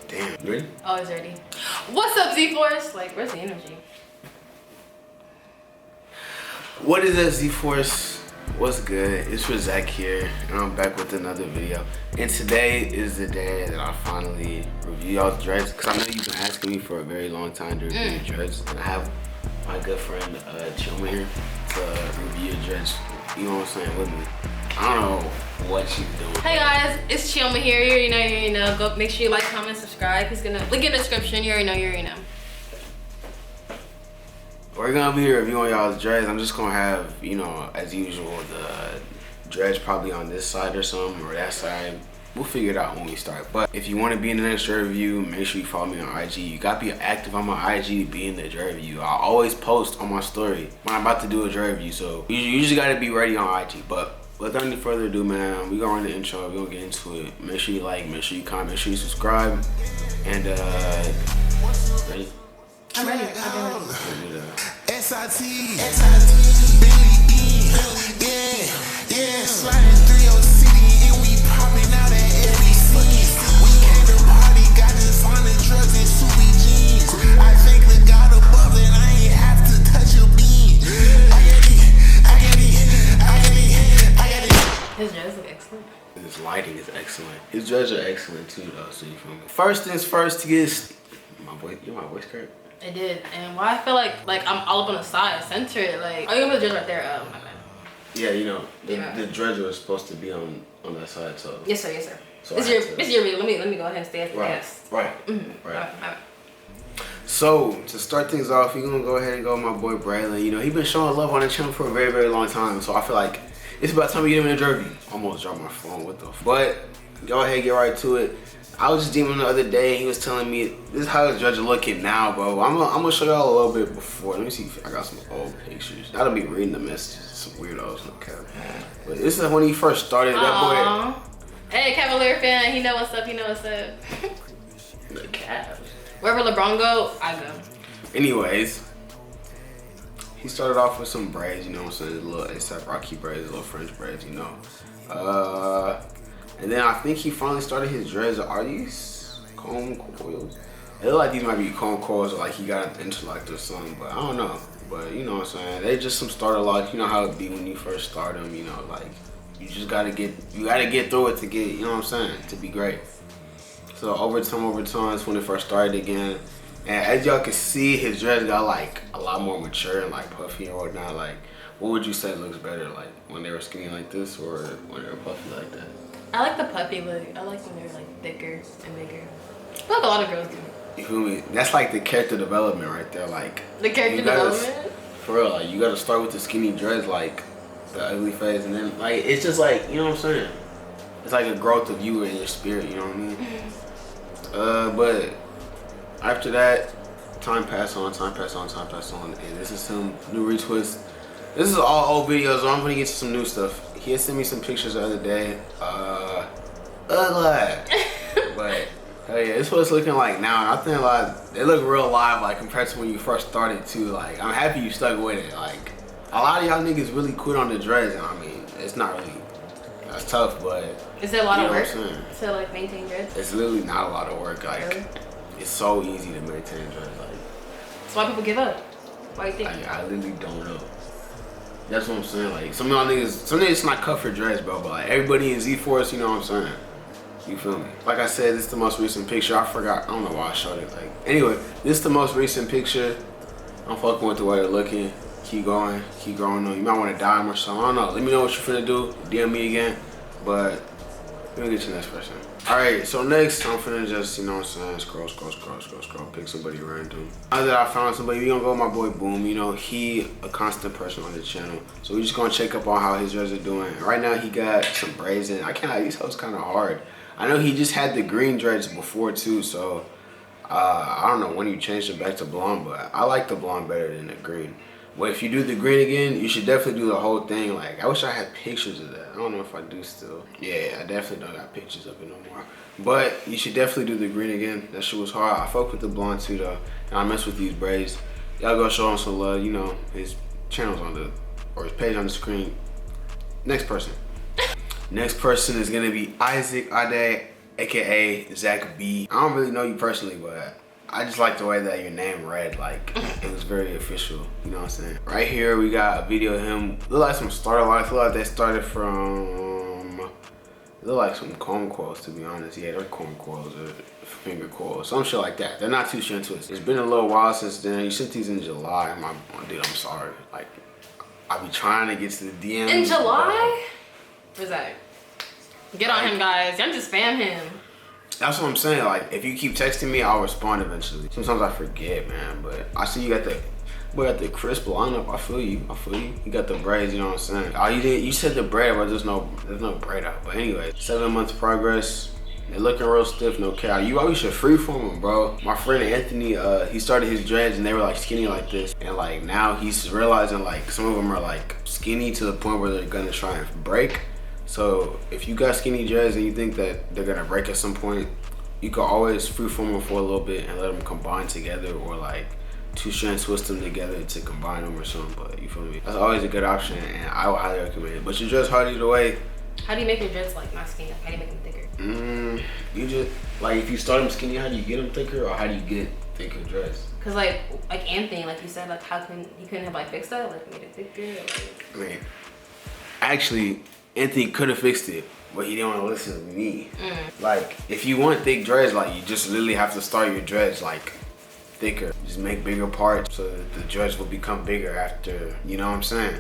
Damn, you ready? Always ready. What's up, Z-Force? Like, where's the energy? What is up, Z-Force? What's good? It's razzaq here, and I'm back with another video. And today is the day that I finally review y'all's dreads, because I know you've been asking me for a very long time to review your dreads. And I have my good friend Chilma here to review your dreads, you know what I'm saying, with me. I don't know what she's doing. Hey guys, it's Chilma here. You already know. Go make sure you like, comment, subscribe. He's gonna link in the description. You already know. We're gonna be reviewing y'all's dreads. I'm just gonna have, you know, as usual, the dreads probably on this side or something, or that side. We'll figure it out when we start. But if you want to be in the next dread review, make sure you follow me on IG. You gotta be active on my IG to be in the dread review. I always post on my story when I'm about to do a dread review, so you just gotta be ready on IG. But without any further ado, man, we gonna run the intro. We gonna get into it. Make sure you like, make sure you comment, make sure you subscribe, and ready? I'm ready. I've been ready. SIT, Billy E, yeah, sliding through your city, and we popping out at every scene. We came to party, got this on the drugs and Subi jeans. I thank the God above that I ain't have to touch a bean. I get it. His dreads look excellent. His lighting is excellent. His dreads are excellent too, though. So you feel me? First things first, to get my voice. You know my voice crack. I did, and why I feel like I'm all up on the side, center it. Like, oh, you gonna put the dreads right there. My bad. Yeah, you know the dreads are supposed to be on that side, so. Yes, sir. Yes, sir. So it's your video. Let me go ahead and stay as the right, guest. right, Mm-hmm. right. All right. So to start things off, we're gonna go ahead and go with my boy Braylon. You know, he's been showing love on the channel for a very, very long time, so I feel like it's about time we get him in a dread review. Almost dropped my phone. What the? But go ahead, get right to it. I was just DMing the other day. He was telling me this is how his dreads are looking now, bro. I'm gonna show y'all a little bit before. Let me see if I got some old pictures. I don't be reading the messages. Some weirdos, okay. But this is when he first started. That boy. Hey, Cavalier fan. He know what's up. He know what's up. The Cavs. Wherever LeBron go, I go. Anyways, he started off with some braids. You know what I'm saying? Little ASAP Rocky braids, little French braids. You know. And then I think he finally started his dreads. Are these comb coils? It look like these might be comb coils, or like he got an interlocked or something, but I don't know. But you know what I'm saying? They just some starter locks. You know how it be when you first start them. You know, like you just gotta get through it to get. You know what I'm saying? To be great. So over time, it's when it first started again. And as y'all can see, his dreads got like a lot more mature and like puffy and whatnot. Like, what would you say looks better, like when they were skinny like this or when they were puffy like that? I like the puffy look. I like when they're like thicker and bigger. I feel like a lot of girls do. You feel me? That's like the character development right there. Like the character development? For real, like you gotta start with the skinny dreads, like the ugly phase, and then like it's just like, you know what I'm saying? It's like a growth of you and your spirit, you know what I mean? But after that, time passed on, and this is some new retwist. This is all old videos, so I'm gonna get to some new stuff. He had sent me some pictures the other day. Ugly. But hell yeah, this is what it's looking like now. And I think like they look real live, like compared to when you first started too. Like I'm happy you stuck with it. Like a lot of y'all niggas really quit on the dreads, and I mean it's not really, that's tough, but is it a lot of work to like maintain dreads? It's literally not a lot of work. Like really? It's so easy to maintain dreads. Like that's why people give up. Why do you think? I literally don't know. That's what I'm saying. Like some niggas not cut for dreads, bro. But like everybody in Z-Force, you know what I'm saying? You feel me? Like I said, this is the most recent picture. I forgot. I don't know why I showed it. Like anyway, this is the most recent picture. I'm fucking with the way they're looking. Keep going, keep growing on. You might want to dye them or something. I don't know. Let me know what you're finna do. DM me again. But let me get to the next person. Alright, so next I'm finna just, you know what I'm saying, scroll, pick somebody random. Now that I found somebody, we gonna go with my boy Boom. You know, he a constant person on the channel. So we just gonna check up on how his dreads are doing. Right now he got some braids in. I can't, these hoes kinda hard. I know he just had the green dreads before too, so I don't know when you changed it back to blonde, but I like the blonde better than the green. But if you do the green again, you should definitely do the whole thing. Like, I wish I had pictures of that. I don't know if I do still. Yeah, I definitely don't got pictures of it no more. But you should definitely do the green again. That shit was hard. I fuck with the blonde too though. And I mess with these braids. Y'all go show him some love. You know, his channel's on the, or his page on the screen. Next person. Next person is gonna be Isaac Ade aka Zach B. I don't really know you personally, but I just like the way that your name read. Like, it was very official. You know what I'm saying? Right here, we got a video of him. Look like some starter locks. Look like they started from. Look like some comb coils, to be honest. Yeah, they're comb coils or finger coils, some shit like that. They're not too strand twisted. It's been a little while since then. You sent these in July. Dude, I'm sorry. Like, I be trying to get to the DMs. In July? Where's that? Get on him, guys. Y'all just spam him. That's what I'm saying. Like, if you keep texting me, I'll respond eventually. Sometimes I forget, man. But I see you got the crisp lineup. I feel you. You got the braids. You know what I'm saying? Oh, you said the braid, but there's no braid out. But anyway, 7 months progress. They're looking real stiff, no cap. You always should freeform them, bro. My friend Anthony, he started his dreads and they were like skinny like this. And like now he's realizing like some of them are like skinny to the point where they're gonna try and break. So if you got skinny dreads and you think that they're gonna break at some point, you can always freeform them for a little bit and let them combine together, or like 2-strand twist them together to combine them or something. But you feel me? That's always a good option and I would highly recommend it. But your dreads hard either way. How do you make your dreads like not skinny? How do you make them thicker? You just like, if you start them skinny, how do you get them thicker, or how do you get thicker dreads? Cause like Anthony, like you said, like how can he couldn't have like fixed that, like made it thicker? Like... I mean, actually, Anthony could have fixed it, but he didn't want to listen to me. Like, if you want thick dreads, like you just literally have to start your dreads like thicker. Just make bigger parts so that the dreads will become bigger after. You know what I'm saying?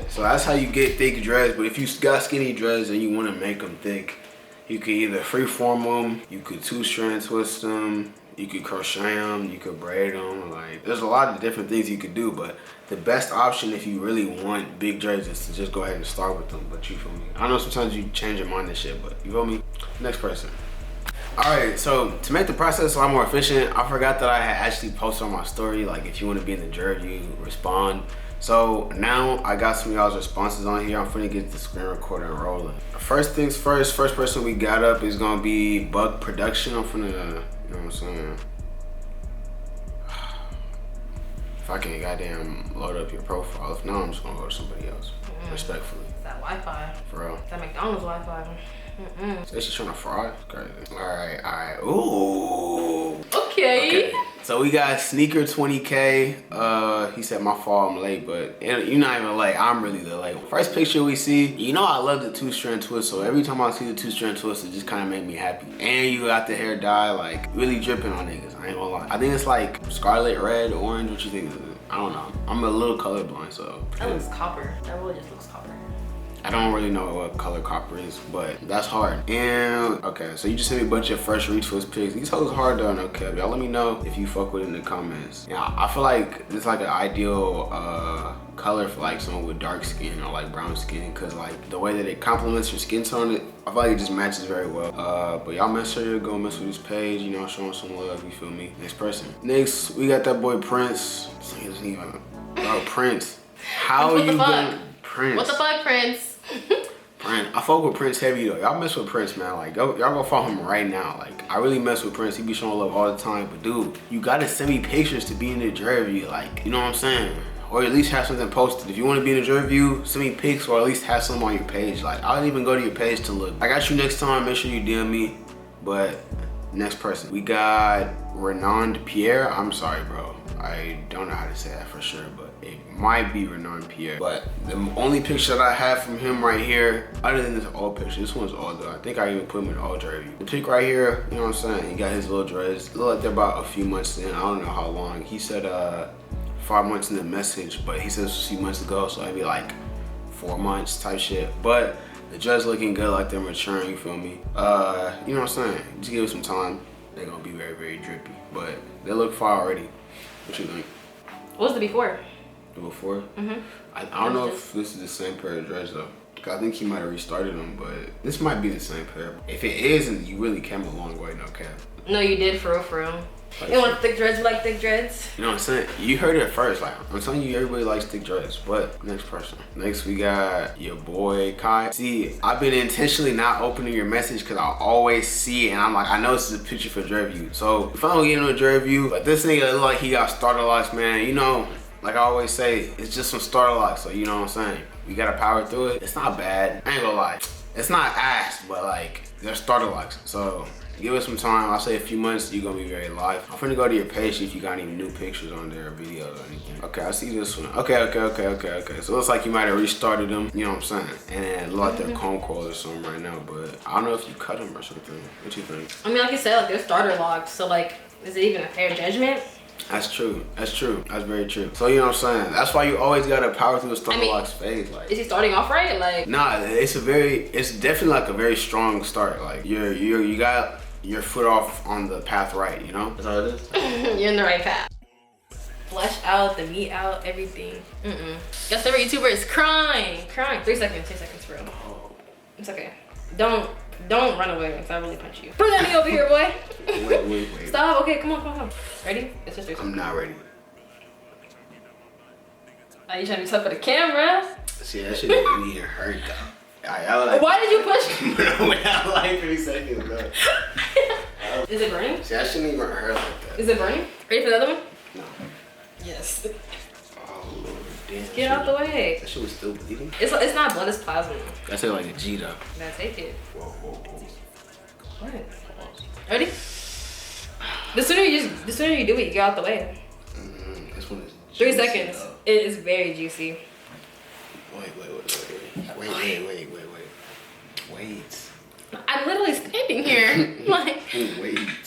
So that's how you get thick dreads. But if you got skinny dreads and you want to make them thick, you could either freeform them, you could 2-strand twist them, you could crochet them, you could braid them. Like, there's a lot of different things you could do, but the best option if you really want big dreads is to just go ahead and start with them. But you feel me? I know sometimes you change your mind and shit, but you feel me? Next person. All right, so to make the process a lot more efficient, I forgot that I had actually posted on my story, like, if you want to be in the dread review, respond. So now I got some of y'all's responses on here. I'm finna get the screen recorder rolling. First things first, first person we got up is gonna be Buck Production. I'm finna, you know what I'm saying? If I can goddamn load up your profile. If not, I'm just gonna go to somebody else. Respectfully. Is that Wi-Fi? For real. Is that McDonald's Wi-Fi? So she's trying to fry? Crazy. All right. Ooh. Okay. So we got Sneaker 20K. He said, my fault, I'm late, but you're not even late. I'm really the late one. First picture we see, you know I love the 2-strand twist, so every time I see the 2-strand twist, it just kind of made me happy. And you got the hair dye, like, really dripping on niggas, I ain't gonna lie. I think it's like scarlet, red, orange, what you think is it? I don't know. I'm a little colorblind, so. That looks copper. That really just looks copper. I don't really know what color copper is, but that's hard. And okay, so you just sent me a bunch of fresh retwist pics. These hoes hard though, no cap. Y'all let me know if you fuck with it in the comments. Yeah, I feel like this is like an ideal color for like someone with dark skin or like brown skin, cause like the way that it complements your skin tone, I feel like it just matches very well. But y'all make sure go mess with this page, you know, show him some love, you feel me? Next person. Next, we got that boy Prince. He doesn't even, bro, Prince. How what you fuck? Prince? What the fuck, Prince? Prince, I fuck with Prince heavy though. Y'all mess with Prince, man. Like, y'all go follow him right now. Like, I really mess with Prince. He be showing love all the time. But dude, you gotta send me pictures to be in the dread review. Like, you know what I'm saying? Or at least have something posted. If you want to be in the dread review, send me pics or at least have some on your page. Like, I'll even go to your page to look. I got you next time. Make sure you DM me. But next person, we got Renand Pierre. I'm sorry, bro. I don't know how to say that for sure, but it might be Renand Pierre. But the only picture that I have from him right here, other than this old picture, this one's old though. I think I even put him in all dread review. The pic right here, you know what I'm saying? He got his little dreads. Look like they're about a few months in. I don't know how long. He said 5 months in the message, but he said a few months ago, so maybe like 4 months type shit. But the dreads looking good, like they're maturing, you feel me? You know what I'm saying? Just give it some time. They're gonna be very, very drippy, but they look fire already. What you think? What was the before? The before? I don't know if this is the same pair of dreads though. I think he might have restarted them, but this might be the same pair. If it isn't, you really came a long way, no cap. No, you did, for real, for real. Like, you want thick dreads? You like thick dreads? You know what I'm saying? You heard it first. Like, I'm telling you, everybody likes thick dreads. But next person. Next, we got your boy Kai. See, I've been intentionally not opening your message because I always see it, and I'm like, I know this is a picture for dread review. So if I don't get into a dread review, but this nigga look like he got starter locks, man. You know, like I always say, it's just some starter locks. So you know what I'm saying? We gotta power through it. It's not bad. I ain't gonna lie. It's not ass, but like, they're starter locks. So give it some time. I'll say a few months, you're gonna be very live. I'm finna go to your page, see if you got any new pictures on there or videos or anything. Okay, I see this one. Okay. So it looks like you might have restarted them, you know what I'm saying? And then look like they're comb coils or something right now, but I don't know if you cut them or something. What you think? I mean, like you said, like they're starter locks, so like, is it even a fair judgment? That's true. That's very true. So you know what I'm saying? That's why you always gotta power through the starter locks phase. Like, is he starting off right? Like, nah, it's definitely like a very strong start. Like you got your foot off on the path right, you know? That's how it is. You're in the right path. Flesh out, the meat out, everything. Your favorite YouTuber is crying. 3 seconds, 2 seconds, bro. Oh. It's okay. Don't run away if I really punch you. Put that me over here, boy. Wait. Stop. Okay, come on. Ready? It's just 3 seconds. I'm not ready. Are you trying to be tough for the camera? See, that shit didn't even hurt though. Like, why did you push me? Without like 3 seconds, bro. Is it burning? See, I shouldn't even hurt like that. Is it burning? Ready for the other one? No. Yes. Oh, Lord, damn. Get out the way. That shit was still bleeding? It's not blood, it's plasma. That's like a G though. Now take it. Whoa. What? Ready? The sooner you do it, you get out the way. This one is 3 seconds. It is very juicy. Wait. I'm literally standing here. Like, Wait.